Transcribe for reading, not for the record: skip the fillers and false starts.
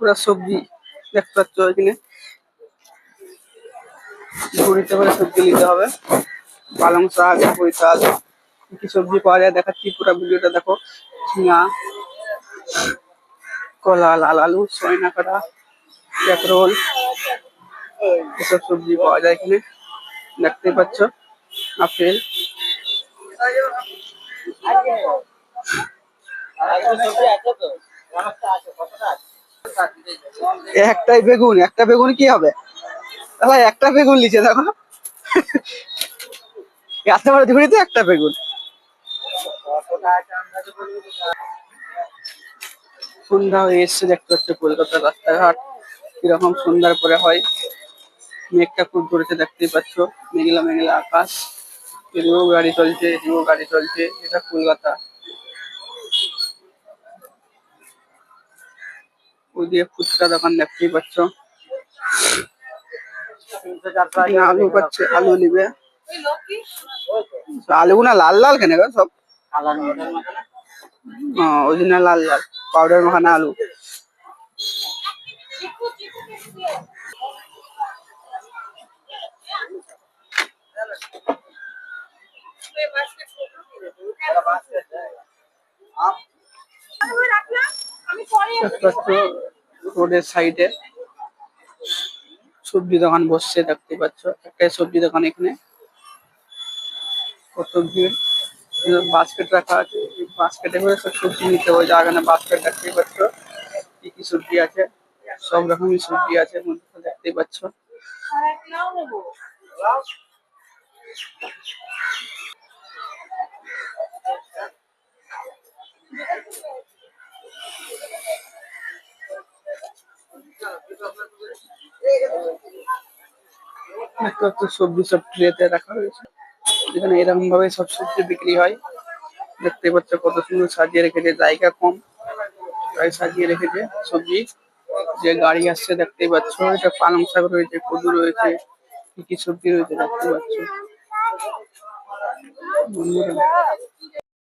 পুরা সবজি দেখতে পাচ্ছ এখানে। ঝুড়িতে করে সবজি নিতে হবে। পালং শাক, বৈতাল, কি সবজি পাওয়া যায় দেখাচ্ছি, পুরো ভিডিওটা দেখো। ঝিঙা, কলা, লাল আলু, সয়না কাটা, ক্যাকরোল, এসব সবজি পাওয়া যায় এখানে দেখতে পাচ্ছ। আপেল, একটাই বেগুন, একটা বেগুন কি হবে ভাই? একটা বেগুন লিচে দেখো, এত বড় ঝুড়িতে একটা বেগুন। সন্ধ্যা হয়ে এসছে দেখতে পাচ্ছ, কলকাতার রাস্তাঘাট কিরকম সন্ধ্যার পরে হয়। মেঘটা খুব ধরেছে দেখতেই পাচ্ছ, মেঘলা মেঘলা আকাশ, এদিকেও গাড়ি চলছে এদিকেও গাড়ি চলছে। এটা কলকাতা। ওইদিকে ফুচকা দোকান দেখতেই পাচ্ছ। আলু পাচ্ছে, আলু নিবে। আলুগুনা লাল লাল কেন গো সব? ওই জন্য লাল লাল পাউডার মাখানা আলু। রোডের সাইডে সবজি দোকান বসছে দেখতে পাচ্ছ। একটাই সবজি দোকান এখানে, কত ভিড়। বাস্কেট রাখা আছে, বাস্কেটে করে সব সবজি নিতে হবে। জায়গা বাস্কেট দেখতেই পাচ্ছ, কি কি সবজি আছে, সব রকমের সবজি আছে মধ্যে দেখতেই পাচ্ছ। সবজি সব ট্রেতে রাখা হয়েছে, যেখানে এরকম ভাবে সব সবজি বিক্রি হয়। দেখতে পাচ্ছ কত সুন্দর সাজিয়ে রেখেছে, জায়গা কম তাই সাজিয়ে রেখেছে সবজি। যে গাড়ি আসছে দেখতেই পাচ্ছ। এটা পালং শাক রয়েছে, কদু রয়েছে, কি কি সবজি রয়েছে দেখতে পাচ্ছ বন্ধুরা।